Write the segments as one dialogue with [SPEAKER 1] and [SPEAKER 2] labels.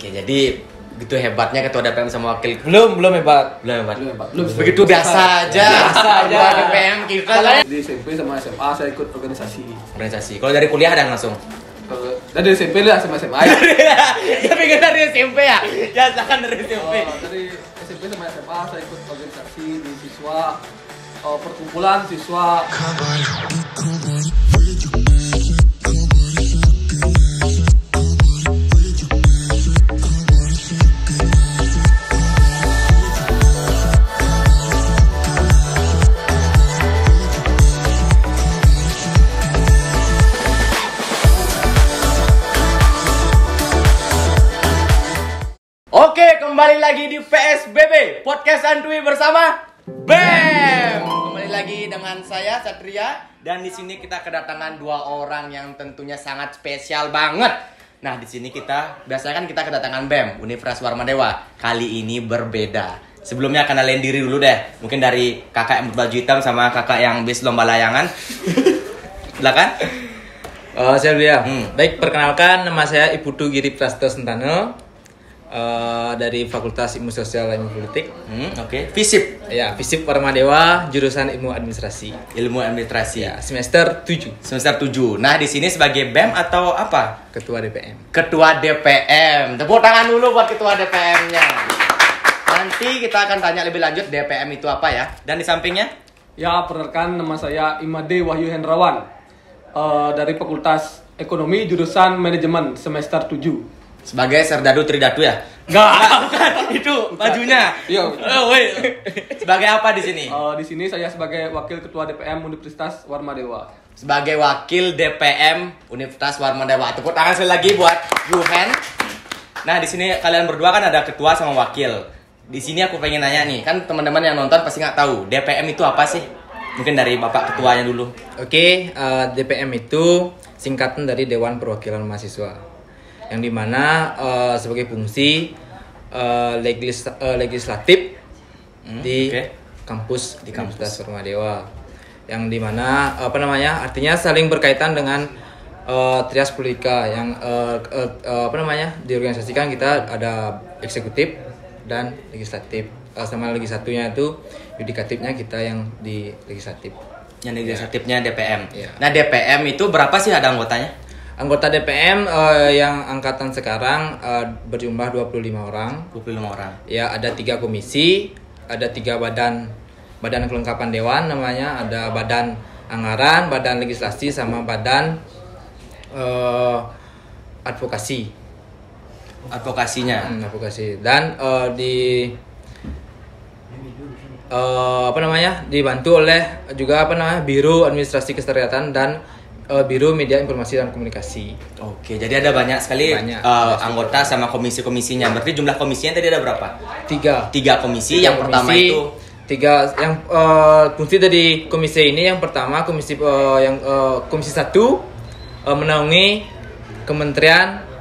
[SPEAKER 1] Oke, jadi gitu hebatnya ketua DPM sama wakil.
[SPEAKER 2] Belum hebat.
[SPEAKER 1] Begitu biasa aja. Ketua DPM kita.
[SPEAKER 3] Di SMP sama SMA saya ikut organisasi.
[SPEAKER 1] Kalau dari kuliah ada langsung.
[SPEAKER 3] Dari SMP lah sama SMA.
[SPEAKER 1] Tapi kan dari SMP ya? Ya, silakan dari SMP.
[SPEAKER 3] Dari SMP sama SMA saya ikut organisasi di siswa perkumpulan siswa.
[SPEAKER 1] Oke, kembali lagi di PSBB Podcast Santuy bersama BEM. Kembali lagi dengan saya Satria, dan di sini kita kedatangan dua orang yang tentunya sangat spesial banget. Nah, di sini biasanya kan kita kedatangan BEM, Universitas Warmadewa. Kali ini berbeda. Sebelumnya kenalin diri dulu deh. Mungkin dari kakak yang berbaju hitam sama kakak yang bis lomba layangan. Silakan.
[SPEAKER 2] Saya dulu ya. Baik, perkenalkan nama saya Iputu Giri Prasto Sentano. Dari Fakultas Ilmu Sosial dan Ilmu Politik.
[SPEAKER 1] Oke. FISIP.
[SPEAKER 2] Ya, FISIP Warmadewa, jurusan Ilmu Administrasi.
[SPEAKER 1] Ilmu Administrasi.
[SPEAKER 2] Ya, semester 7.
[SPEAKER 1] Semester 7. Nah, di sini sebagai BEM atau apa?
[SPEAKER 2] Ketua DPM.
[SPEAKER 1] Ketua DPM. Tepuk tangan dulu buat ketua DPM-nya. Nanti kita akan tanya lebih lanjut DPM itu apa ya. Dan di sampingnya?
[SPEAKER 3] Ya, perkenalkan nama saya Imade Wahyu Hendrawan. Dari Fakultas Ekonomi jurusan Manajemen semester 7.
[SPEAKER 1] Sebagai Serdadu Tridatu ya?
[SPEAKER 3] Enggak.
[SPEAKER 1] Itu bajunya.
[SPEAKER 3] Iya.
[SPEAKER 1] Sebagai apa di sini?
[SPEAKER 3] Di sini saya sebagai wakil ketua DPM Universitas Warmadewa.
[SPEAKER 1] Sebagai wakil DPM Universitas Warmadewa. Tepuk tangan sekali lagi buat Yuhen. Nah, di sini kalian berdua kan ada ketua sama wakil. Di sini aku pengen nanya nih, kan teman-teman yang nonton pasti nggak tahu DPM itu apa sih? Mungkin dari bapak ketuanya dulu.
[SPEAKER 2] Oke, DPM itu singkatan dari Dewan Perwakilan Mahasiswa. Yang dimana sebagai fungsi legislatif di kampus Universitas Warmadewa, yang dimana artinya saling berkaitan dengan trias politika yang diorganisasikan. Kita ada eksekutif dan legislatif, sama lagi satunya itu yudikatifnya, kita yang di legislatif.
[SPEAKER 1] Yang legislatifnya DPM.
[SPEAKER 2] Ya.
[SPEAKER 1] Nah, DPM itu berapa sih ada anggotanya?
[SPEAKER 2] Anggota DPM yang angkatan sekarang berjumlah 25 orang.
[SPEAKER 1] 25 orang.
[SPEAKER 2] Ya, ada 3 komisi, ada 3 badan kelengkapan dewan namanya, ada badan anggaran, badan legislasi, sama badan advokasi.
[SPEAKER 1] Advokasinya.
[SPEAKER 2] Advokasi. Dan dibantu oleh juga Biro Administrasi Kesekretariatan dan Biro Media Informasi dan Komunikasi. Oke,
[SPEAKER 1] jadi ada banyak sekali anggota sama komisi-komisinya. Berarti jumlah komisinya tadi ada berapa?
[SPEAKER 2] 3
[SPEAKER 1] komisi. Yang pertama itu
[SPEAKER 2] 3 yang fungsi dari komisi ini. Yang pertama komisi 1 menaungi Kementerian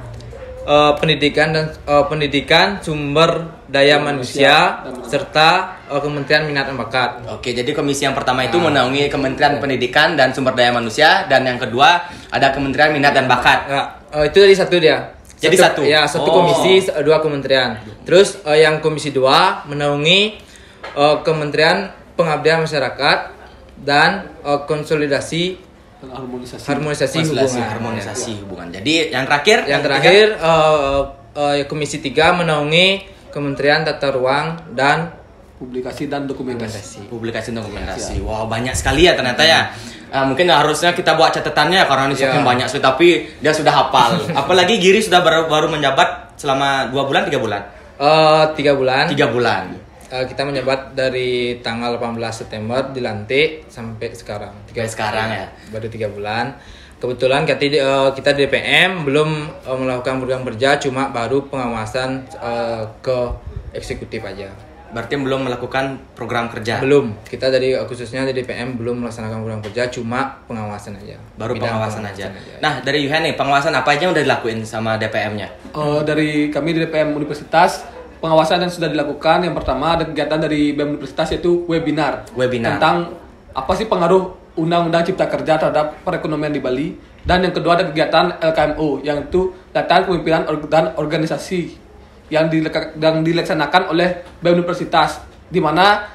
[SPEAKER 2] Pendidikan, Sumber Daya Manusia serta Kementerian Minat dan Bakat.
[SPEAKER 1] Oke, jadi komisi yang pertama itu menaungi Kementerian Pendidikan dan Sumber Daya Manusia, dan yang kedua ada Kementerian Minat dan Bakat.
[SPEAKER 2] Itu dari satu dia.
[SPEAKER 1] Jadi satu.
[SPEAKER 2] Ya, satu komisi, 2 kementerian. Terus yang komisi 2 menaungi Kementerian Pengabdian Masyarakat dan konsolidasi harmonisasi
[SPEAKER 1] hubungan. Jadi yang terakhir
[SPEAKER 2] komisi 3 menaungi Kementerian Tata Ruang dan
[SPEAKER 3] Publikasi dan Dokumentasi.
[SPEAKER 1] Wow, banyak sekali ya ternyata ya. Mungkin harusnya kita buat catatannya karena ini saking banyak sekali, tapi dia sudah hafal. Apalagi Giri sudah baru menjabat selama 2 bulan, 3 bulan.
[SPEAKER 2] 3 bulan.
[SPEAKER 1] 3 bulan.
[SPEAKER 2] Kita menjabat dari tanggal 18 September dilantik sampai sekarang.
[SPEAKER 1] Sekarang ya.
[SPEAKER 2] Baru 3 bulan. Kebetulan kita di DPM belum melakukan program kerja, cuma baru pengawasan ke eksekutif aja.
[SPEAKER 1] Berarti belum melakukan program kerja?
[SPEAKER 2] Belum. Kita dari khususnya di DPM belum melaksanakan program kerja, cuma pengawasan aja.
[SPEAKER 1] Baru pengawasan aja. Nah, dari Yuhen nih, pengawasan apa aja yang udah dilakuin sama DPM-nya?
[SPEAKER 3] Dari kami di DPM Universitas, pengawasan yang sudah dilakukan, yang pertama ada kegiatan dari BEM Universitas yaitu webinar. Tentang apa sih pengaruh Undang-Undang Cipta Kerja terhadap perekonomian di Bali. Dan yang kedua ada kegiatan LKMO, yang itu latihan kepemimpinan dan organisasi. yang dilaksanakan oleh BEM Universitas, di mana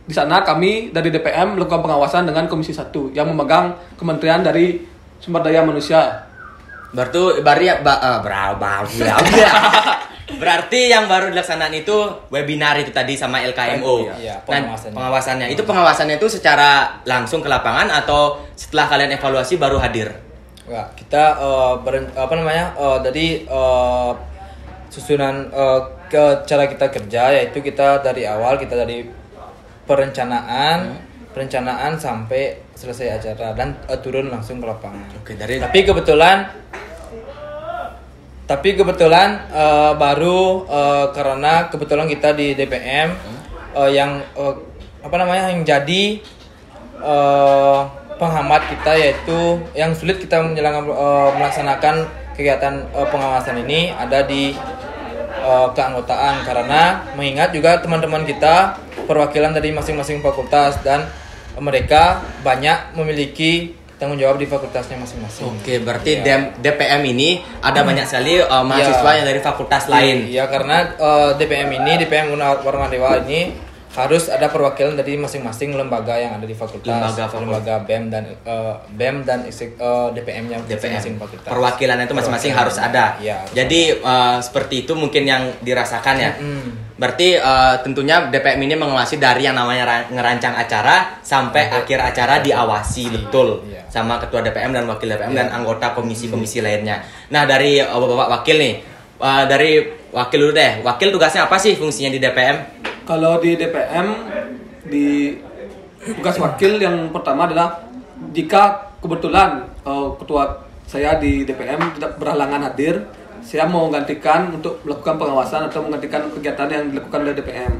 [SPEAKER 3] di sana kami dari DPM melakukan pengawasan dengan Komisi 1 yang memegang Kementerian dari Sumber Daya Manusia.
[SPEAKER 1] Berarti yang baru dilaksanakan itu webinar itu tadi sama LKMO.
[SPEAKER 2] Iya,
[SPEAKER 1] pengawasannya. Itu pengawasannya itu secara langsung ke lapangan atau setelah kalian evaluasi baru hadir?
[SPEAKER 2] Enggak, kita dari susunan ke cara kita kerja, yaitu kita dari awal dari perencanaan sampai selesai acara dan turun langsung ke lapangan.
[SPEAKER 1] Oke, Tapi kebetulan baru karena kebetulan kita di DPM yang jadi penghambat kita, yaitu yang sulit kita melaksanakan kegiatan pengawasan ini ada di keanggotaan, karena mengingat juga teman-teman kita perwakilan dari masing-masing fakultas dan mereka banyak memiliki tanggung jawab di fakultasnya masing-masing. Oke, berarti DPM ini ada banyak sekali mahasiswa yang dari fakultas lain.
[SPEAKER 2] Iya, karena DPM Warma Dewa ini harus ada perwakilan dari masing-masing lembaga yang ada di fakultas, lembaga BEM dan DPM-nya masing-masing fakultas.
[SPEAKER 1] Perwakilannya itu masing-masing harus ada.
[SPEAKER 2] Ya,
[SPEAKER 1] jadi seperti itu mungkin yang dirasakan ya. Berarti tentunya DPM ini mengawasi dari yang namanya ngerancang acara sampai akhir acara diawasi betul sama ketua DPM dan wakil DPM dan anggota komisi-komisi lainnya. Nah, dari Bapak wakil nih, dari wakil dulu deh. Wakil tugasnya apa sih fungsinya di DPM?
[SPEAKER 3] Kalau di DPM, di tugas wakil yang pertama adalah jika kebetulan ketua saya di DPM tidak berhalangan hadir, saya mau gantikan untuk melakukan pengawasan atau menggantikan kegiatan yang dilakukan oleh DPM.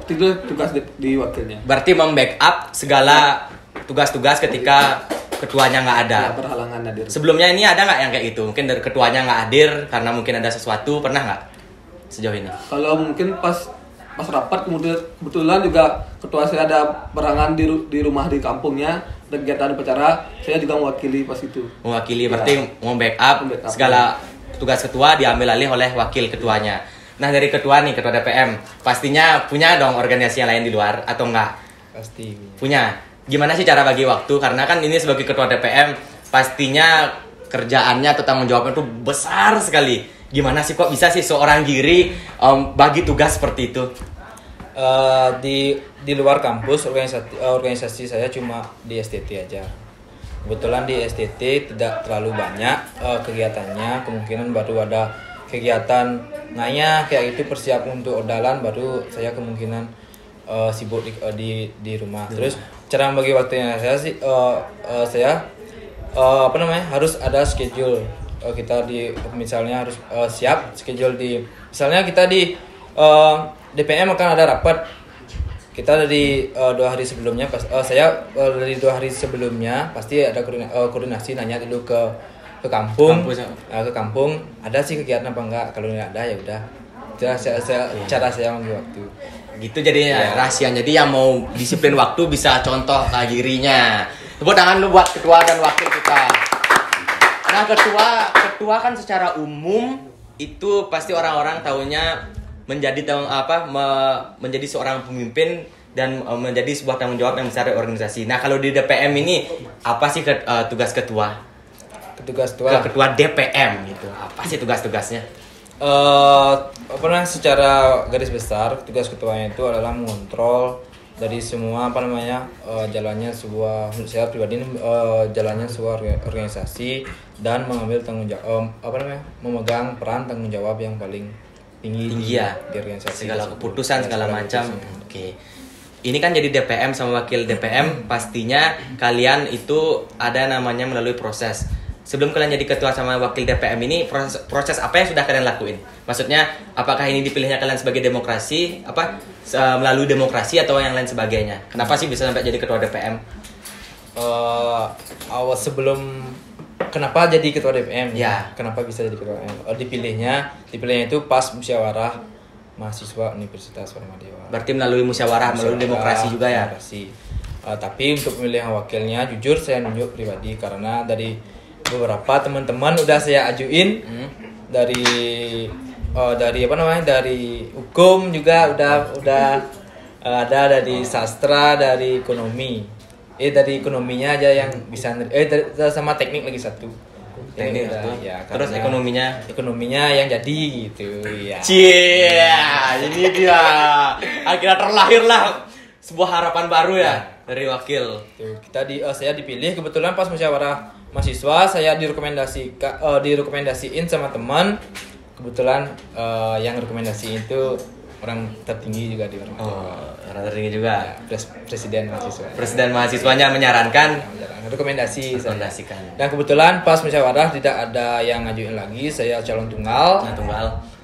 [SPEAKER 3] Itu tugas di wakilnya.
[SPEAKER 1] Berarti membackup segala tugas-tugas ketika ketuanya nggak ada.
[SPEAKER 3] Ya, berhalangan hadir.
[SPEAKER 1] Sebelumnya ini ada nggak yang kayak gitu? Mungkin dari ketuanya nggak hadir karena mungkin ada sesuatu, pernah nggak sejauh ini?
[SPEAKER 3] Kalau mungkin pas rapat kebetulan juga ketua saya ada berangan di rumah di kampungnya, ada kegiatan upacara, saya juga mewakili pas itu.
[SPEAKER 1] Mewakili berarti mau backup segala tugas ketua diambil alih oleh wakil ketuanya. Nah, dari ketua nih, ketua DPM, pastinya punya dong organisasi yang lain di luar atau enggak?
[SPEAKER 2] Pasti
[SPEAKER 1] punya. Gimana sih cara bagi waktu? Karena kan ini sebagai ketua DPM pastinya kerjaannya atau tanggung jawabnya itu besar sekali. Gimana sih kok bisa sih seorang Giri bagi tugas seperti itu?
[SPEAKER 2] Di luar kampus organisasi saya cuma di STT aja. Kebetulan di STT tidak terlalu banyak kegiatannya, kemungkinan baru ada kegiatan kayak itu persiapan untuk odalan, baru saya kemungkinan sibuk di rumah. Terus cara bagi waktunya saya harus ada schedule. Kita misalnya harus siap schedule misalnya kita di DPM akan ada rapat, kita dari 2 hari sebelumnya dari 2 hari sebelumnya pasti ada koordinasi, nanya dulu ke kampung, ke kampung ada sih kegiatan apa enggak, kalau nggak ada ya udah. Cara saya bagi waktu
[SPEAKER 1] gitu. Jadi rahasianya, jadi yang mau disiplin waktu bisa contoh Girinya. Tepuk tangan lu buat ketua dan wakil kita. Nah, ketua kan secara umum itu pasti orang-orang taunya menjadi seorang pemimpin dan menjadi sebuah tanggung jawab yang besar dari organisasi. Nah, kalau di DPM ini apa sih tugas ketua? Ketua DPM gitu. Apa sih tugas-tugasnya?
[SPEAKER 2] Secara garis besar tugas ketuanya itu adalah mengontrol dari semua jalannya sebuah, menurut saya pribadi jalannya sebuah organisasi dan mengambil tanggung jawab memegang peran tanggung jawab yang paling tinggi
[SPEAKER 1] ya
[SPEAKER 2] di organisasi,
[SPEAKER 1] segala keputusan segala macam. Oke. Ini kan jadi DPM sama wakil DPM, pastinya kalian itu ada namanya melalui proses. Sebelum kalian jadi ketua sama wakil DPM ini, proses apa yang sudah kalian lakuin? Maksudnya, apakah ini dipilihnya kalian sebagai demokrasi, melalui demokrasi atau yang lain sebagainya? Kenapa sih bisa sampai jadi ketua DPM?
[SPEAKER 2] Kenapa jadi ketua DPM?
[SPEAKER 1] Ya.
[SPEAKER 2] Kenapa bisa jadi ketua DPM? Dipilihnya itu pas musyawarah mahasiswa Universitas Warma Dewa.
[SPEAKER 1] Berarti melalui musyawarah, melalui demokrasi juga ya?
[SPEAKER 2] Demokrasi. Tapi untuk pemilihan wakilnya, jujur saya nunjuk pribadi karena dari beberapa teman-teman udah saya ajuin dari dari apa namanya, dari hukum juga udah ada dari sastra, dari ekonomi. Dari ekonominya aja yang bisa sama teknik lagi satu.
[SPEAKER 1] Teknik
[SPEAKER 2] udah,
[SPEAKER 1] itu.
[SPEAKER 2] ya,
[SPEAKER 1] Terus
[SPEAKER 2] ekonominya yang jadi gitu ya.
[SPEAKER 1] Cie, ini dia. Akhirnya terlahirlah sebuah harapan baru ya dari wakil.
[SPEAKER 2] Tuh, saya dipilih kebetulan pas musyawarah mahasiswa, saya direkomendasiin sama teman. Kebetulan yang rekomendasi itu orang tertinggi juga di Ormawa.
[SPEAKER 1] Orang tertinggi juga.
[SPEAKER 2] Ya, presiden mahasiswa.
[SPEAKER 1] Presiden mahasiswanya menyarankan
[SPEAKER 2] rekomendasikan. Dan kebetulan pas musyawarah tidak ada yang ngajuin lagi, saya calon tunggal.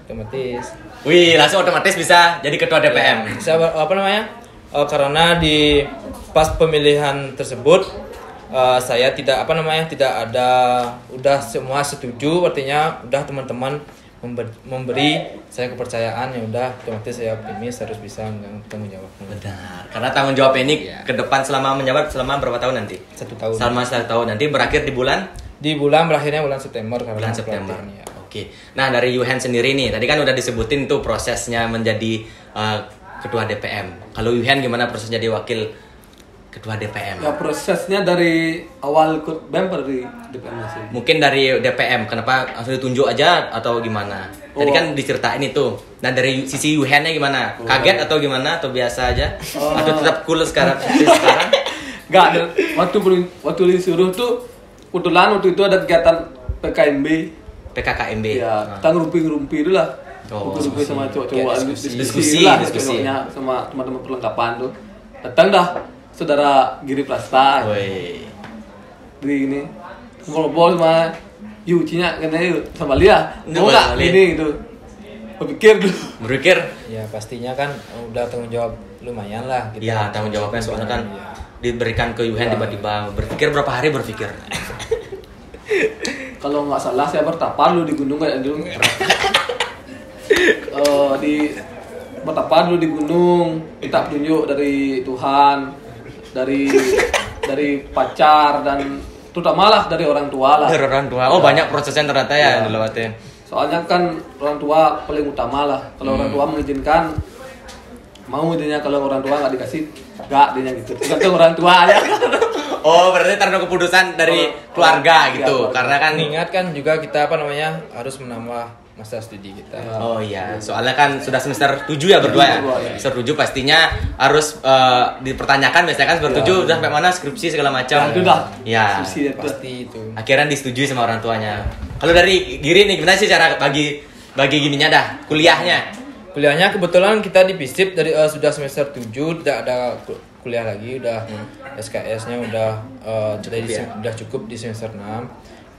[SPEAKER 2] Otomatis.
[SPEAKER 1] Wih, langsung otomatis bisa jadi ketua DPM.
[SPEAKER 2] Ya, saya karena di pas pemilihan tersebut saya tidak ada, udah semua setuju, artinya udah teman-teman memberi saya kepercayaan, ya udah otomatis saya optimis harus bisa tanggung jawab.
[SPEAKER 1] Benar. Karena tanggung jawab ini ke depan selama berapa tahun nanti?
[SPEAKER 2] 1 tahun.
[SPEAKER 1] Selama 1 tahun nanti berakhir di bulan
[SPEAKER 2] berakhirnya bulan September karena
[SPEAKER 1] bulan September.
[SPEAKER 2] Ya.
[SPEAKER 1] Oke. Nah, dari Yuhen sendiri nih, tadi kan udah disebutin tuh prosesnya menjadi ketua DPM. Kalau Yuhen gimana prosesnya jadi wakil ketua DPM?
[SPEAKER 3] Ya prosesnya dari awal ikut BEM dari DPM masih.
[SPEAKER 1] Mungkin dari DPM, kenapa langsung ditunjuk aja atau gimana? Tadi kan diceritain itu. Nah, dari sisi Yuhennya gimana? Kaget atau gimana? Atau biasa aja? Atau tetap cool sekarang?
[SPEAKER 3] Enggak, waktu disuruh tuh kebetulan waktu itu ada kegiatan PKKMB.
[SPEAKER 1] Ya.
[SPEAKER 3] Kita ngerumpi dulu lah. Ngerumpi sama cowok-cowok diskusi sama teman-teman perlengkapan tuh. Datang dah saudara Giri Plasta.
[SPEAKER 1] Woi.
[SPEAKER 3] Di ini ngobrol sama Yu Cinya katanya sama Lia. Mau enggak ini gitu. Berpikir.
[SPEAKER 2] Ya pastinya kan udah tanggung jawab lumayan lah gitu.
[SPEAKER 1] Ya, tanggung jawabnya soalnya kan diberikan ke Yuhen tiba-tiba. Berpikir berapa hari berpikir?
[SPEAKER 3] Kalau nggak salah saya bertapa dulu di gunung kayak dulu. Bertapa dulu di gunung, minta petunjuk dari Tuhan, dari pacar dan terutama lah dari orang tua lah.
[SPEAKER 1] Dari orang tua. Oh, banyak prosesnya ternyata ya dilewatin.
[SPEAKER 3] Soalnya kan orang tua paling utama lah. Kalau orang tua mengizinkan, mau intinya. Kalau orang tua nggak dikasih, nggak dia gitu. Tergantung orang tua aja.
[SPEAKER 1] Oh, berarti tergantung keputusan dari keluarga gitu. Karena kan
[SPEAKER 2] ingat kan juga kita harus menambah masa studi kita.
[SPEAKER 1] Oh iya, soalnya kan sudah semester 7 ya berdua ya. Semester 7 pastinya harus dipertanyakan biasanya kan semester 7 udah sampai mana skripsi segala macam.
[SPEAKER 3] Itu dah.
[SPEAKER 1] Ya.
[SPEAKER 2] Pasti itu.
[SPEAKER 1] Akhirnya disetujui sama orang tuanya. Kalau dari Giri nih gimana sih cara bagi gininya dah kuliahnya
[SPEAKER 2] kebetulan kita di FISIP dari sudah semester 7 tidak ada kuliah lagi, udah SKS-nya udah cukup di semester 6.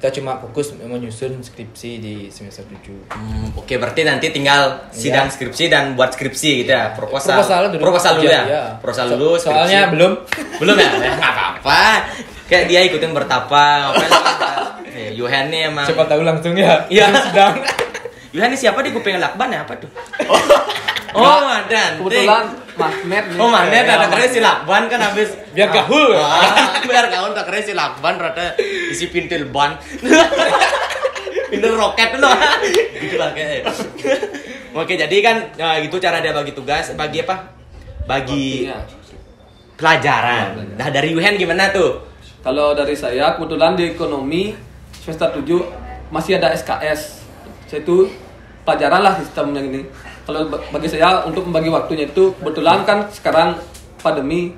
[SPEAKER 2] Kita cuma fokus menyusun skripsi di semester 7.
[SPEAKER 1] Oke, berarti nanti tinggal sidang skripsi dan buat skripsi gitu ya. Proposal dulu ya. Proposal dulu.
[SPEAKER 2] Soalnya belum
[SPEAKER 1] ya. Enggak apa-apa. Kayak dia ikutin bertapa, ngapain. Yuhen nih emang.
[SPEAKER 2] Cepat tahu langsung ya. Iya, sedang.
[SPEAKER 1] Yuhen ini siapa di kuping lakban ya apa tuh? Oh, dan
[SPEAKER 3] kebetulan magnet nih.
[SPEAKER 1] Oh, magnet ada keren si lakban kan habis
[SPEAKER 2] biar gahul.
[SPEAKER 1] Biar gaul tak keren si lakban rata isi pintil ban. Pintil roket loh. Gitu lah kayak. Oke, jadi kan itu cara dia bagi tugas, bagi apa? Bagi pelajaran. Nah, dari Yuhen gimana tuh?
[SPEAKER 3] Kalau dari saya kebetulan di ekonomi semester 7 masih ada SKS. Saya itu pelajaran lah sistem yang ini. Kalau bagi saya untuk membagi waktunya itu kebetulan kan sekarang pandemi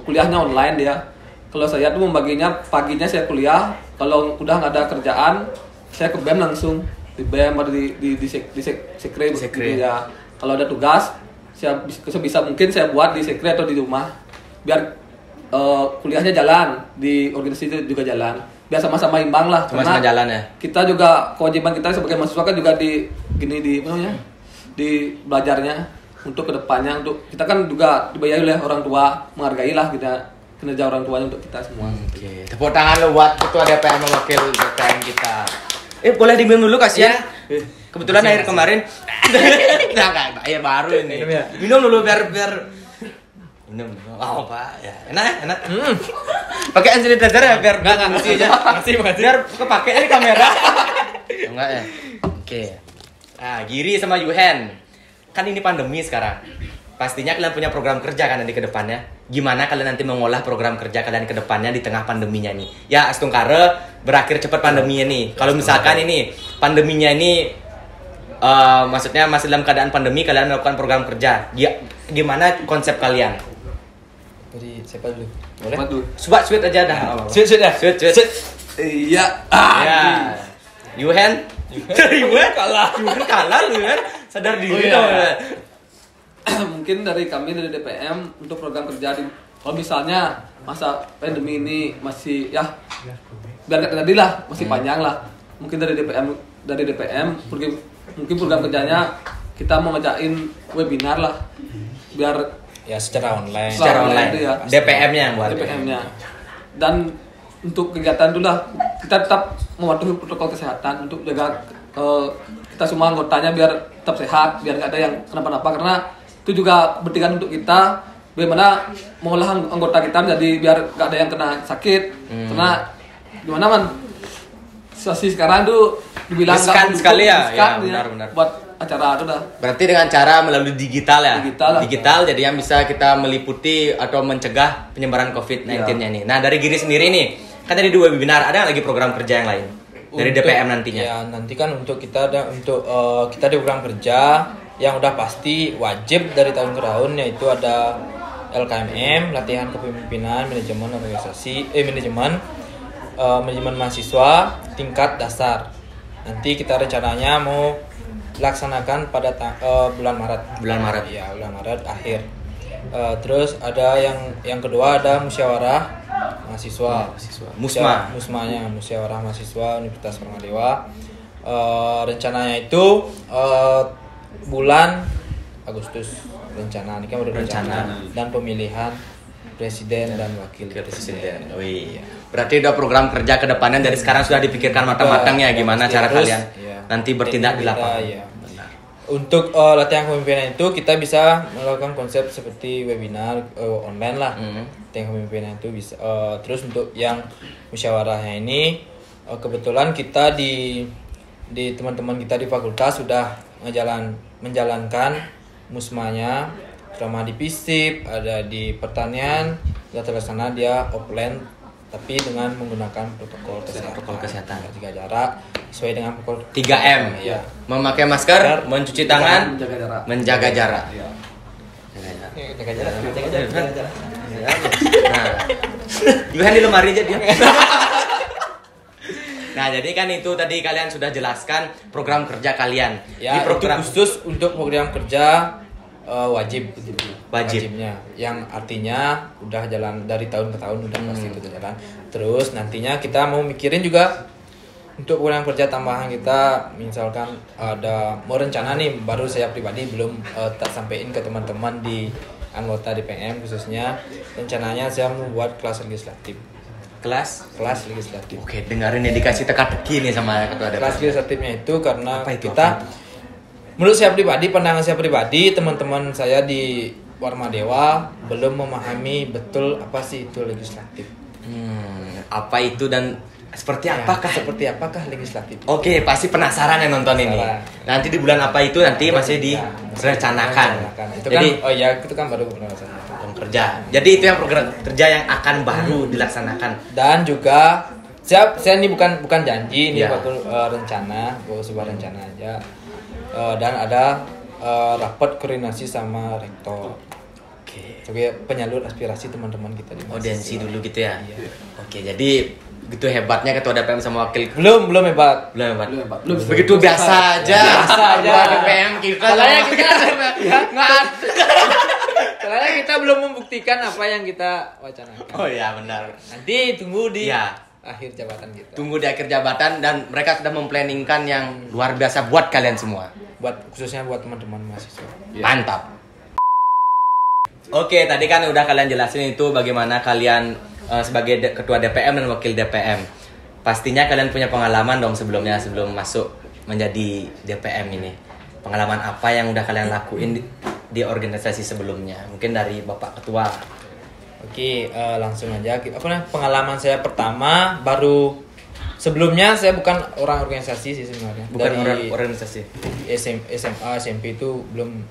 [SPEAKER 3] kuliahnya online dia. Kalau saya tuh membaginya paginya saya kuliah, kalau udah nggak ada kerjaan saya ke BEM langsung di BEM atau di sekre gitu ya. Kalau ada tugas saya bisa mungkin saya buat di sekre atau di rumah biar kuliahnya jalan, di organisasi itu juga jalan. Biar sama-sama imbang lah.
[SPEAKER 1] Sama-sama jalan ya.
[SPEAKER 3] Kita juga kewajiban kita sebagai mahasiswa kan juga di belajarnya untuk kedepannya, untuk kita kan juga dibayari oleh orang tua, menghargai lah kita kinerja orang tuanya untuk kita semua.
[SPEAKER 1] Oke. Tepuk tangan lo buat ketua DPM mewakil DPM kita. Boleh diminum dulu kasihan. Kebetulan air kemarin. Nah, air baru ini. Minum dulu biar minum. Oh, Pak. Ya, enak. Pakai hand sanitizer ya biar enggak ngasih aja. Makasih. Biar kepake ini kamera. Enggak ya. Oke. Giri sama Yuhen. Kan ini pandemi sekarang. Pastinya kalian punya program kerja kan nanti ke depannya. Gimana kalian nanti mengolah program kerja kalian ke depannya di tengah pandeminya nih? Ya, Astungkare berakhir cepat pandeminya nih. Kalau misalkan ini pandeminya ini maksudnya masih dalam keadaan pandemi, kalian melakukan program kerja. Gimana konsep kalian?
[SPEAKER 2] Dari siapa dulu? Boleh?
[SPEAKER 3] Apa tuh?
[SPEAKER 1] Sweet aja dah.
[SPEAKER 2] Sweet dah.
[SPEAKER 1] Sweet.
[SPEAKER 3] Iya.
[SPEAKER 1] Ya. Yuhen kalah lu kan. Sadar diri dong.
[SPEAKER 3] Mungkin dari kami dari DPM untuk program kerja kalau misalnya masa pandemi ini masih ya biar nggak terjadi lah, masih panjang lah. Mungkin dari DPM mungkin program kerjanya kita mau ngejain webinar lah biar
[SPEAKER 2] Ya secara online.
[SPEAKER 3] Itu ya.
[SPEAKER 1] DPM-nya yang buat.
[SPEAKER 3] DPM-nya. Dan untuk kegiatan itu lah kita tetap mematuhi protokol kesehatan untuk jaga kita semua anggotanya biar tetap sehat, biar nggak ada yang kenapa-napa, karena itu juga penting untuk kita bagaimana mengolah anggota kita jadi biar nggak ada yang kena sakit. Karena gimana man, situasi sekarang tuh dibilang
[SPEAKER 1] riskan sekali ya, benar.
[SPEAKER 3] Buat acara itu dah.
[SPEAKER 1] Berarti dengan cara melalui digital ya.
[SPEAKER 3] Digital
[SPEAKER 1] jadi yang bisa kita meliputi atau mencegah penyebaran COVID-19-nya nih. Nah, dari Giri sendiri nih, kan tadi 2 webinar, ada nggak lagi program kerja yang lain dari DPM nantinya?
[SPEAKER 2] Ya, nanti kan untuk kita kita di program kerja yang udah pasti wajib dari tahun ke tahun, yaitu ada LKMM, latihan kepemimpinan, manajemen organisasi, manajemen mahasiswa tingkat dasar. Nanti kita rencananya mau laksanakan pada bulan Maret. Ya, bulan Maret akhir. Terus ada yang kedua ada musyawarah mahasiswa. Musyawarah mahasiswa Universitas Paramadhewa. Rencananya itu bulan Agustus rencana. Ini kan baru rencana dan pemilihan presiden dan wakil presiden.
[SPEAKER 1] Wih. Berarti udah program kerja ke depannya dari sekarang sudah dipikirkan matang-matang ya gimana cara kalian nanti bertindak di lapangan.
[SPEAKER 2] Ya. Untuk latihan kepemimpinan itu kita bisa melakukan konsep seperti webinar online lah. Latihan kepemimpinan itu bisa. Terus untuk yang musyawarahnya ini kebetulan kita di teman-teman kita di fakultas sudah menjalankan musmanya, terutama di FISIP, ada di pertanian, sudah terlaksana dia offline tapi dengan menggunakan protokol kesehatan. Jaga jarak sesuai dengan protokol
[SPEAKER 1] 3M.
[SPEAKER 2] Ya.
[SPEAKER 1] Memakai masker, mencuci tangan, menjaga jarak.
[SPEAKER 2] Jaga jarak.
[SPEAKER 1] Nah, Yuhan di lemari aja dia. Nah, jadi kan itu tadi kalian sudah jelaskan program kerja kalian.
[SPEAKER 2] Ya,
[SPEAKER 1] di program
[SPEAKER 2] itu khusus untuk program kerja wajibnya, yang artinya udah jalan dari tahun ke tahun, udah pasti itu jalan. Terus nantinya kita mau mikirin juga untuk program kerja tambahan kita, misalkan ada mau rencana nih, baru saya pribadi belum tak sampein ke teman-teman di anggota DPM khususnya, rencananya saya membuat kelas legislatif. Kelas legislatif.
[SPEAKER 1] Oke, dengerin ya, dikasih teka-teki nih sama ketua DPR.
[SPEAKER 2] Kelas legislatifnya itu karena
[SPEAKER 1] apa itu?
[SPEAKER 2] Menurut saya pribadi, pandangan saya pribadi, teman-teman saya di Warmadewa belum memahami betul apa sih itu legislatif.
[SPEAKER 1] Apa itu dan seperti apakah
[SPEAKER 2] legislatif?
[SPEAKER 1] Oke, pasti penasaran yang nonton ini. Nanti di bulan apa itu nanti masih direncanakan.
[SPEAKER 2] Itu kan, itu kan baru
[SPEAKER 1] program kerja. Jadi itu yang program kerja yang akan baru dilaksanakan.
[SPEAKER 2] Dan juga saya ini bukan janji, ini waktu rencana, sebuah rencana aja. Dan ada rapat koordinasi sama rektor.
[SPEAKER 1] Oke.
[SPEAKER 2] Sebagai penyalur aspirasi teman-teman kita di
[SPEAKER 1] audiensi dulu gitu ya.
[SPEAKER 2] Iya.
[SPEAKER 1] Oke, jadi gitu hebatnya ketua DPM sama wakil.
[SPEAKER 2] Belum hebat.
[SPEAKER 1] Begitu biasa aja. DPM kita.
[SPEAKER 2] Soalnya kita belum membuktikan apa yang kita wacanakan.
[SPEAKER 1] Oh iya, benar.
[SPEAKER 2] Nanti tunggu di
[SPEAKER 1] akhir
[SPEAKER 2] jabatan kita.
[SPEAKER 1] Tunggu di akhir jabatan, dan mereka sudah memplanningkan yang luar biasa buat kalian semua.
[SPEAKER 2] Khususnya buat teman-teman mahasiswa.
[SPEAKER 1] Mantap. Oke, tadi kan udah kalian jelasin itu bagaimana kalian sebagai ketua DPM dan wakil DPM. Pastinya kalian punya pengalaman dong sebelum masuk menjadi DPM ini. Pengalaman apa yang udah kalian lakuin di organisasi sebelumnya? Mungkin dari Bapak Ketua.
[SPEAKER 2] Oke, langsung aja. Pengalaman saya pertama baru Sebelumnya saya bukan orang organisasi sih sebenarnya.
[SPEAKER 1] Bukan
[SPEAKER 2] Dari
[SPEAKER 1] orang organisasi.
[SPEAKER 2] SMA, SMP itu belum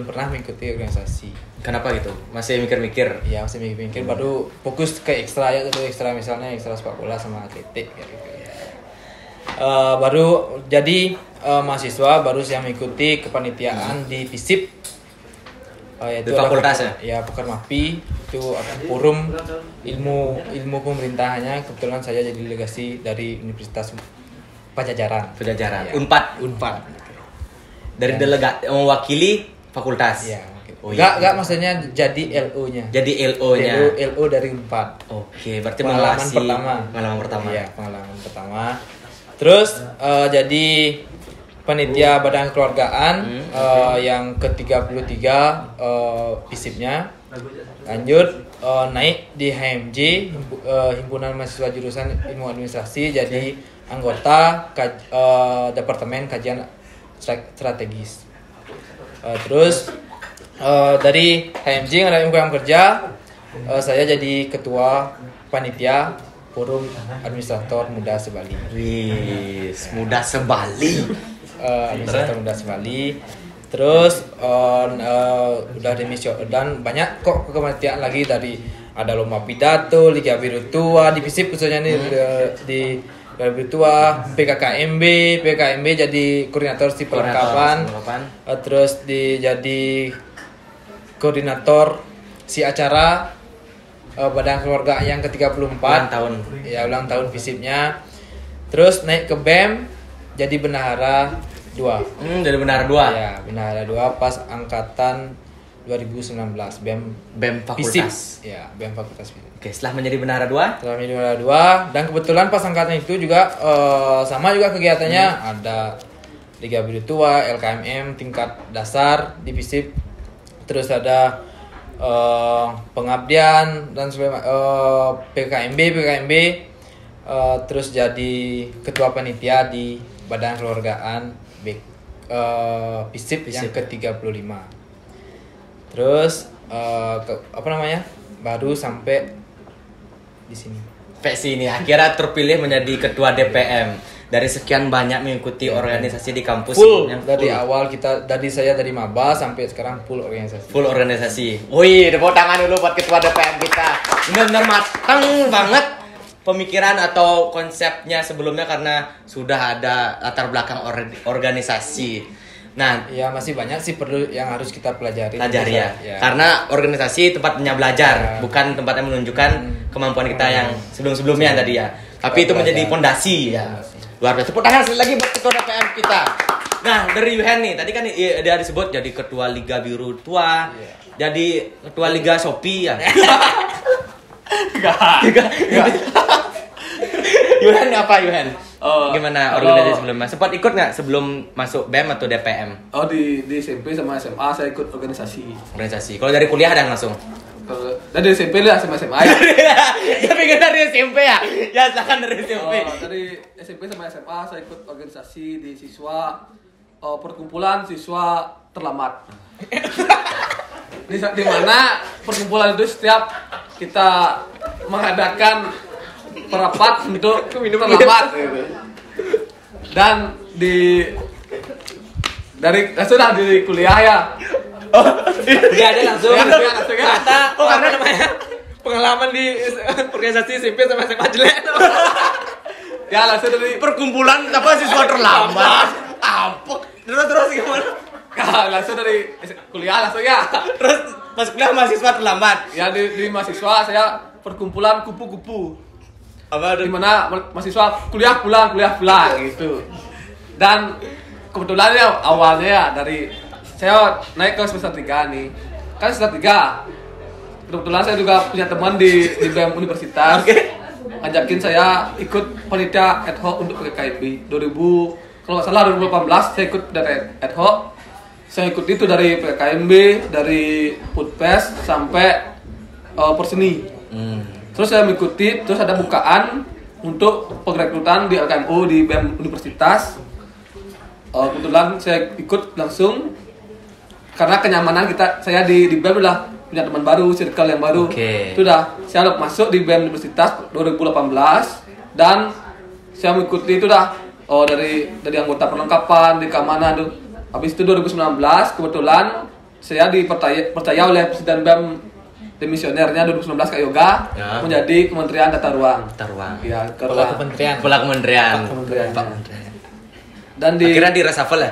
[SPEAKER 2] pernah mengikuti organisasi.
[SPEAKER 1] Kenapa gitu? Masih mikir-mikir.
[SPEAKER 2] Ya masih mikir baru fokus ke ekstra ya, itu ekstra misalnya ekstra sepak bola sama atletik kayak gitu. Baru jadi mahasiswa baru saya mengikuti kepanitiaan di FISIP, yaitu
[SPEAKER 1] di fakultas
[SPEAKER 2] ya Pekermapi, itu forum ilmu pemerintahannya. Kebetulan saya jadi delegasi dari Universitas Pajajaran
[SPEAKER 1] ya.
[SPEAKER 2] Unpad
[SPEAKER 1] Dari mewakili fakultas.
[SPEAKER 2] ya.
[SPEAKER 1] Oh,
[SPEAKER 2] Enggak maksudnya jadi LO-nya.
[SPEAKER 1] Jadi LO-nya.
[SPEAKER 2] LO dari Unpad.
[SPEAKER 1] Oke, berarti
[SPEAKER 2] Pengalaman pertama. Iya, pengalaman pertama. Terus jadi panitia badan kekeluargaan yang ke-33 FISIP-nya. Lanjut naik di HMJ, Himpunan Mahasiswa Jurusan Ilmu Administrasi, jadi anggota Departemen Kajian Strategis. Terus dari HMJ ada program kerja, saya jadi ketua panitia Forum Administrator Muda Sebali.
[SPEAKER 1] Wis, Muda Sebali.
[SPEAKER 2] Administrator Muda Sebali. Terus udah demisio dan banyak kok kepanitiaan lagi, dari ada lomba pidato, Liga Biru Tua di FISIP khususnya nih, di Liga Biru Tua, PKKMB jadi koordinator si perlengkapan. Terus jadi koordinator si acara badan keluarga yang ke-34 ulang tahun FISIP-nya. Terus naik ke BEM jadi bendahara 2.
[SPEAKER 1] Dari bendahara 2.
[SPEAKER 2] Ya, bendahara 2 pas angkatan 2019 BEM
[SPEAKER 1] fakultas.
[SPEAKER 2] FISIP. Ya, BEM fakultas FISIP.
[SPEAKER 1] Oke, setelah menjadi bendahara 2?
[SPEAKER 2] Setelah menjadi bendahara 2 dan kebetulan pas angkatan itu juga sama juga kegiatannya, ada Liga Biru Tua, LKMM tingkat dasar di FISIP. Terus ada pengabdian dan PKMB, terus jadi ketua panitia di badan kekeluargaan FISIP yang ke-35. Terus baru sampai di sini.
[SPEAKER 1] PSI ini akhirnya terpilih menjadi ketua DPM. Dari sekian banyak mengikuti organisasi di kampus
[SPEAKER 2] full dari awal saya dari maba sampai sekarang full organisasi.
[SPEAKER 1] Wih, tepuk tangan dulu buat ketua DPM kita. Benar-benar matang banget pemikiran atau konsepnya sebelumnya, karena sudah ada latar belakang organisasi. Nah,
[SPEAKER 2] ya masih banyak sih perlu yang harus kita pelajari
[SPEAKER 1] ya. Karena organisasi tempatnya belajar, bukan tempatnya menunjukkan kemampuan kita yang sebelum-sebelumnya tadi ya. Tapi itu menjadi fondasi ya. Luar biasa. Tepuk tangan sekali lagi buat ketua DPM kita. Nah, dari Yuhen nih, tadi kan dia disebut jadi ketua Liga Biru Tua, jadi ketua Liga Shopee ya. Enggak. Yuhen apa Yuhen? Gimana organisasi sebelumnya? Sempat ikut nggak sebelum masuk BEM atau DPM?
[SPEAKER 3] Di SMP sama SMA saya ikut organisasi.
[SPEAKER 1] Kalau dari kuliah dan langsung?
[SPEAKER 3] Dari SMP lah sama SMA ya.
[SPEAKER 1] Tapi kan dari SMP ya? Ya, silakan dari SMP.
[SPEAKER 3] Dari SMP sama SMA saya ikut organisasi di siswa perkumpulan siswa terlambat. Di mana perkumpulan itu setiap kita mengadakan rapat untuk terlambat. Dan sudah di kuliah ya.
[SPEAKER 1] Dia ada langsung.
[SPEAKER 3] Kata
[SPEAKER 1] karena namanya pengalaman di organisasi SMP sama SMA jelek.
[SPEAKER 3] Ya langsung dari
[SPEAKER 1] perkumpulan siswa terlambat. Apa? Terus gimana?
[SPEAKER 3] Langsung dari kuliah langsung ya.
[SPEAKER 1] Terus pas kuliah mahasiswa terlambat.
[SPEAKER 3] Ya di mahasiswa saya perkumpulan kupu-kupu.
[SPEAKER 1] Apa?
[SPEAKER 3] Di mana mahasiswa kuliah pulang gitu. Dan kebetulan ya awalnya ya dari saya naik ke semester 3 nih. Kan semester 3. Kebetulan saya juga punya teman di BEM Universitas. Ngajakin saya ikut panitia ad hoc untuk PKKMB 2000, kalau nggak salah 2018 saya ikut dari ad hoc. Saya ikut itu dari PKKMB, dari Putpes sampai Perseni. Terus saya mengikuti, terus ada bukaan untuk perekrutan di LKMU di BEM Universitas. Kebetulan saya ikut langsung karena kenyamanan saya di BEM udah punya teman baru, circle yang baru.
[SPEAKER 1] Okay.
[SPEAKER 3] Itu udah saya masuk di BEM Universitas 2018 dan saya mengikuti itu dah dari anggota perlengkapan di keamanan tuh. Habis itu 2019 kebetulan saya dipercaya oleh Presiden BEM demisionernya 2019 Kak Yoga menjadi Kementerian Tata Ruang. Ya,
[SPEAKER 2] Kepala Kementerian.
[SPEAKER 3] Dan
[SPEAKER 1] akhirnya di reshuffle ya?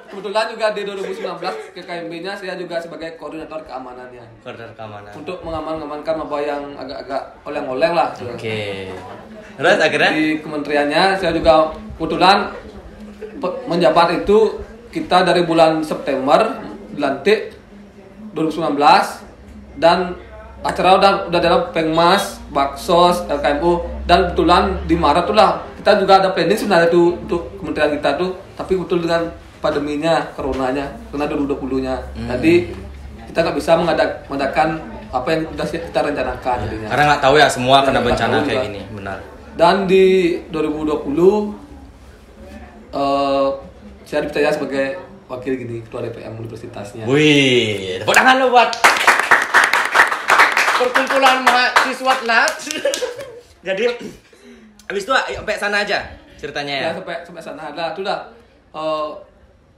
[SPEAKER 3] Kebetulan juga di 2019 KKMB-nya saya juga sebagai koordinator keamanannya. Untuk mengamankan apa yang agak-agak oleng-oleng lah.
[SPEAKER 1] Oke. Terus akhirnya
[SPEAKER 3] di kementeriannya saya juga kebetulan menjabat itu kita dari bulan September dilantik 2019 dan acara udah dalam Pengmas, Baksos, LKMU dan kebetulan di Maret tuh lah kita juga ada planning sebenarnya tuh untuk kementerian kita tuh, tapi betul dengan pandeminya, coronanya, karena 2020-nya. Jadi kita nggak bisa mengadakan apa yang sudah kita rencanakan.
[SPEAKER 1] Ya, karena nggak tahu ya semua kena bencana kayak gini, benar.
[SPEAKER 3] Dan di 2020 saya dipercaya sebagai wakil ketua DPM universitasnya.
[SPEAKER 1] Wih, tepuk tangan lo buat perkumpulan mahasiswa TLAT. Jadi habis itu sampai sana aja ceritanya ya.
[SPEAKER 3] Sampai sana lah, itu dah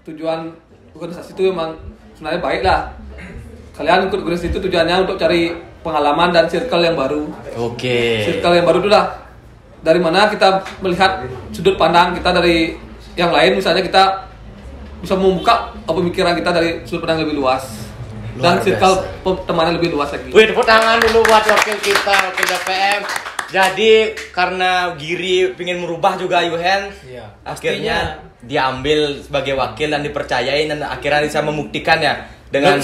[SPEAKER 3] tujuan organisasi itu memang sebenarnya baik lah. Kalian ikut organisasi itu tujuannya untuk cari pengalaman dan circle yang baru.
[SPEAKER 1] Oke.
[SPEAKER 3] Circle yang baru itu lah dari mana kita melihat sudut pandang kita dari yang lain, misalnya kita bisa membuka pemikiran kita dari sudut pandang lebih luas dan circle pertemanan lebih luas lagi.
[SPEAKER 1] Wih, tepuk tangan dulu buat wakil kita, wakil DPM. Jadi karena Giri ingin merubah juga Yuhen, akhirnya diambil sebagai wakil dan dipercayain dan akhirnya bisa membuktikan ya dengan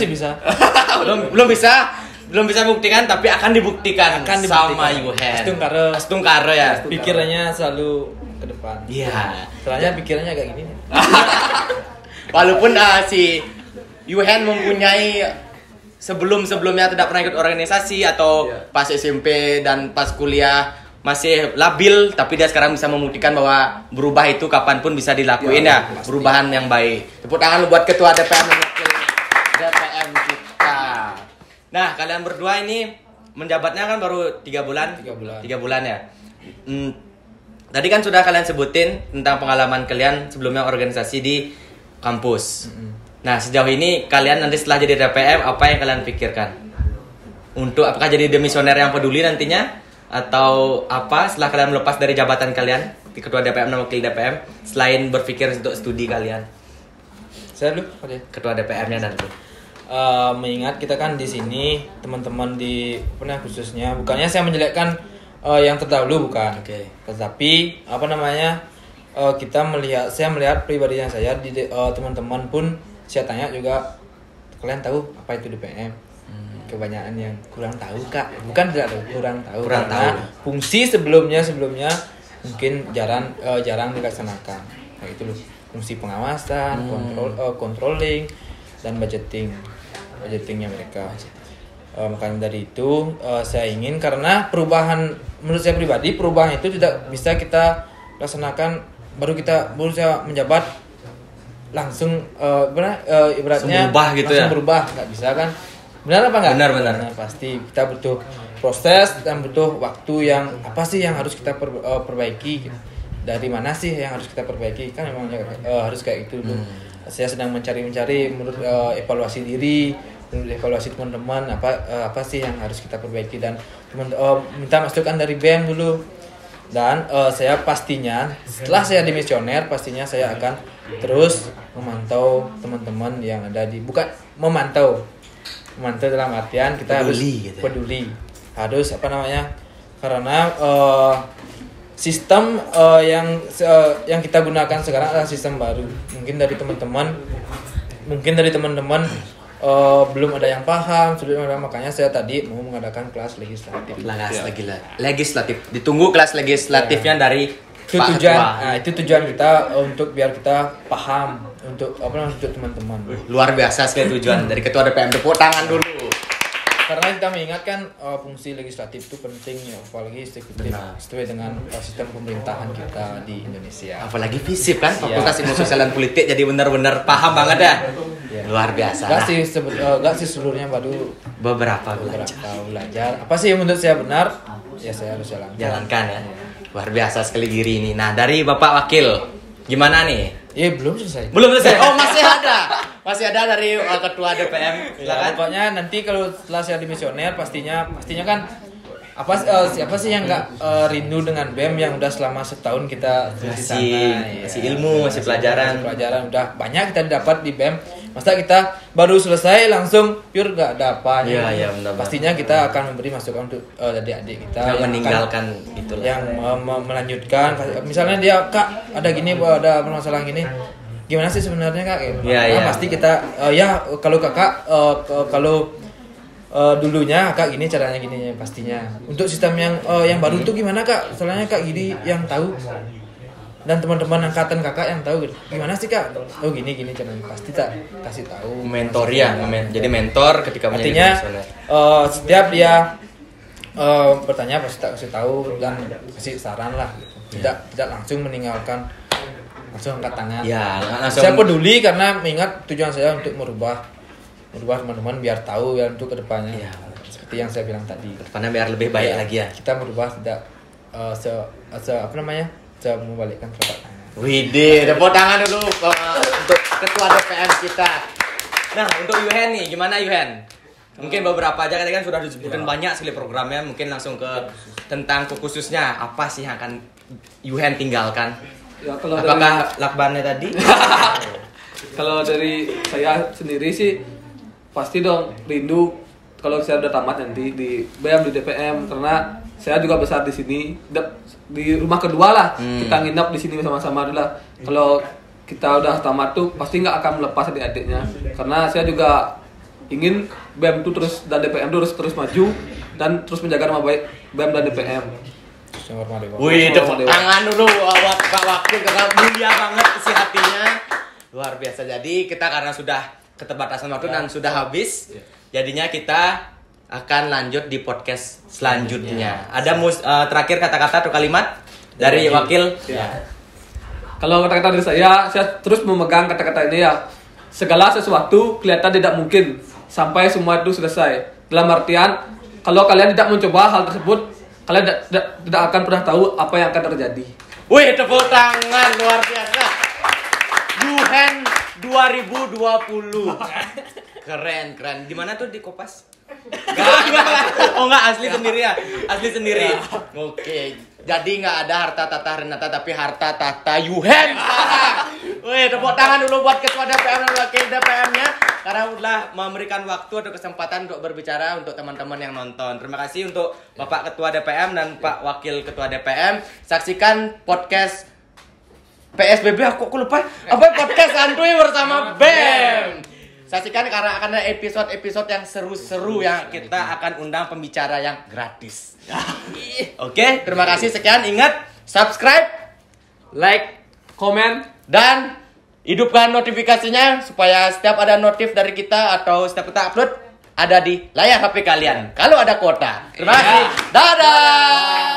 [SPEAKER 1] belum bisa membuktikan tapi akan dibuktikan sama Yuhen. Astungkare ya.
[SPEAKER 2] Pikirannya selalu ke depan.
[SPEAKER 1] Iya.
[SPEAKER 2] Soalnya pikirannya kayak gini.
[SPEAKER 1] Walaupun si Yuhen mempunyai sebelumnya tidak pernah ikut organisasi atau pas SMP dan pas kuliah masih labil, tapi dia sekarang bisa membuktikan bahwa berubah itu kapanpun bisa dilakuin ya perubahan yang baik. Tepuk tangan lu buat ketua DPM dan wakil DPM kita. Nah, kalian berdua ini menjabatnya kan baru 3 bulan. 3 bulan ya. Tadi kan sudah kalian sebutin tentang pengalaman kalian sebelumnya organisasi di kampus. Nah, sejauh ini kalian nanti setelah jadi DPM apa yang kalian pikirkan? Untuk apakah jadi demisioner yang peduli nantinya atau apa setelah kalian melepas dari jabatan kalian di ketua DPM dan wakil DPM selain berpikir untuk studi kalian?
[SPEAKER 2] Saya dulu,
[SPEAKER 1] ketua DPR-nya nanti.
[SPEAKER 2] Mengingat kita kan di sini teman-teman di khususnya bukannya saya menjelekkan yang terdahulu bukan. Tetapi saya melihat pribadinya saya di teman-teman pun saya tanya juga, kalian tahu apa itu DPM? Kebanyakan yang kurang tahu kak, bukan tidak tahu, kurang tahu. Fungsi sebelumnya mungkin jarang dilaksanakan. Nah itu loh, fungsi pengawasan, controlling dan budgetingnya mereka. Makanya dari itu saya ingin, karena perubahan menurut saya pribadi perubahan itu tidak bisa kita laksanakan baru saya menjabat langsung ibaratnya langsung berubah nggak bisa kan, benar apa nggak?
[SPEAKER 1] Benar.
[SPEAKER 2] Pasti kita butuh proses dan butuh waktu yang apa sih yang harus kita perbaiki, dari mana sih yang harus kita perbaiki, kan memang harus kayak gitu dulu. Saya sedang mencari menurut evaluasi diri, menurut evaluasi teman-teman apa sih yang harus kita perbaiki, dan minta masukan dari BEM dulu. Dan saya pastinya setelah saya dimisioner pastinya saya akan terus memantau teman-teman yang ada di memantau dalam artian kita peduli harus karena sistem yang kita gunakan sekarang adalah sistem baru. Mungkin dari teman-teman belum ada yang paham, makanya saya tadi mau mengadakan kelas legislatif.
[SPEAKER 1] Legislatif. Ditunggu kelas legislatifnya dari
[SPEAKER 2] itu
[SPEAKER 1] Pak
[SPEAKER 2] tujuan.
[SPEAKER 1] Ketua.
[SPEAKER 2] Nah, itu tujuan kita untuk biar kita paham untuk untuk teman-teman.
[SPEAKER 1] Luar biasa sekali tujuan dari ketua DPM. Tepuk tangan dulu.
[SPEAKER 2] Karena kita mengingatkan fungsi legislatif itu penting ya, apalagi sesuai dengan sistem pemerintahan kita di Indonesia.
[SPEAKER 1] Apalagi FISIP kan, Fakultas Ilmu Sosial dan Politik, jadi benar-benar paham banget ya.
[SPEAKER 2] Ya.
[SPEAKER 1] Luar biasa.
[SPEAKER 2] Gak sih seluruhnya, baru
[SPEAKER 1] beberapa
[SPEAKER 2] belajar. Apa sih yang menurut saya benar, ya saya harus
[SPEAKER 1] jalankan ya. Luar biasa sekali Giri ini. Nah, dari Bapak Wakil, gimana nih?
[SPEAKER 2] Belum selesai.
[SPEAKER 1] Oh, masih ada dari Ketua DPM.
[SPEAKER 2] Ya, pokoknya nanti kalau setelah saya dimisioner pastinya kan siapa sih yang nggak rindu dengan BEM yang udah selama setahun kita
[SPEAKER 1] masih ilmu, masih pelajaran
[SPEAKER 2] udah banyak kita dapat di BEM. Masa kita baru selesai langsung pure nggak ada apanya.
[SPEAKER 1] Iya, benar.
[SPEAKER 2] Pastinya kita akan memberi masukan untuk adik-adik kita
[SPEAKER 1] yang meninggalkan itulah.
[SPEAKER 2] Yang melanjutkan. Misalnya dia, Kak, ada gini, ada permasalahan gini. Gimana sih sebenarnya, Kak? Pasti kita kalau Kakak kalau dulunya Kak gini caranya gini pastinya. Untuk sistem yang baru itu gimana, Kak? Soalnya Kak gini yang tahu. Dan teman-teman angkatan Kakak yang tahu gimana sih, Kak? Oh gini caranya, pasti tak kasih tahu.
[SPEAKER 1] Mentor ya, jadi mentor ketika menjadi
[SPEAKER 2] artinya setiap dia bertanya pasti tak kasih tahu dan kasih saran lah. Tidak langsung meninggalkan, langsung angkat tangan.
[SPEAKER 1] Ya, langsung.
[SPEAKER 2] Saya peduli karena mengingat tujuan saya untuk merubah teman-teman biar tahu ya untuk kedepannya. Ya, seperti yang saya bilang tadi.
[SPEAKER 1] Kedepannya biar lebih baik lagi ya.
[SPEAKER 2] Kita merubah tidak membalikkan telapak tangan.
[SPEAKER 1] Widih, tepuk tangan dulu untuk Ketua DPM kita. Nah, untuk Yuhen nih, gimana Yuhen? Mungkin beberapa aja kan sudah disebutkan banyak sekali programnya. Mungkin langsung ke tentang khususnya apa sih yang akan Yuhen tinggalkan?
[SPEAKER 3] Ya, kalau
[SPEAKER 1] apakah lakbannya tadi?
[SPEAKER 3] Kalau dari saya sendiri sih pasti dong rindu kalau saya udah tamat nanti di BEM, di DPM, karena saya juga besar di sini, di rumah kedua lah. Kita nginap di sini bersama-sama dulu lah. Kalau kita udah tamat tuh pasti nggak akan melepas adik-adiknya, karena saya juga ingin BEM tuh terus dan DPM terus maju dan terus menjaga nama baik BEM dan DPM.
[SPEAKER 1] Wih, tepuk tangan dulu buat Pak Wakil, karena mulia banget isi hatinya. Luar biasa. Jadi kita karena sudah keterbatasan waktu dan sudah habis, jadinya kita akan lanjut di podcast selanjutnya. Ada terakhir kata-kata atau kalimat dari Wakil?
[SPEAKER 3] Ya. Kalau kata-kata dari saya terus memegang kata-kata ini ya. Segala sesuatu kelihatan tidak mungkin sampai semua itu selesai. Dalam artian, kalau kalian tidak mencoba hal tersebut, kalian tidak akan pernah tahu apa yang akan terjadi.
[SPEAKER 1] Wih, tepuk tangan luar biasa. Yuhen 2020. Keren. Di mana tuh, di Kopas? Enggak, asli sendiri ya. Asli sendiri. Oke. Jadi enggak ada harta tata Renata, tapi harta tata Yuhen. Wih, tepuk tangan dulu buat Ketua DPM dan Wakil DPM-nya karena udah memberikan waktu atau kesempatan untuk berbicara untuk teman-teman yang nonton. Terima kasih untuk Bapak Ketua DPM dan Pak Wakil Ketua DPM. Saksikan podcast PSBB, aku lupa apa, podcast santuy bersama BEM. Saksikan karena akan ada episode yang seru-seru yang kita akan undang pembicara yang gratis. Oke, terima kasih, sekian. Ingat subscribe, like, komen, dan hidupkan notifikasinya supaya setiap ada notif dari kita atau setiap kita upload ada di layar HP kalian kalau ada kuota. Terima kasih. Dadah.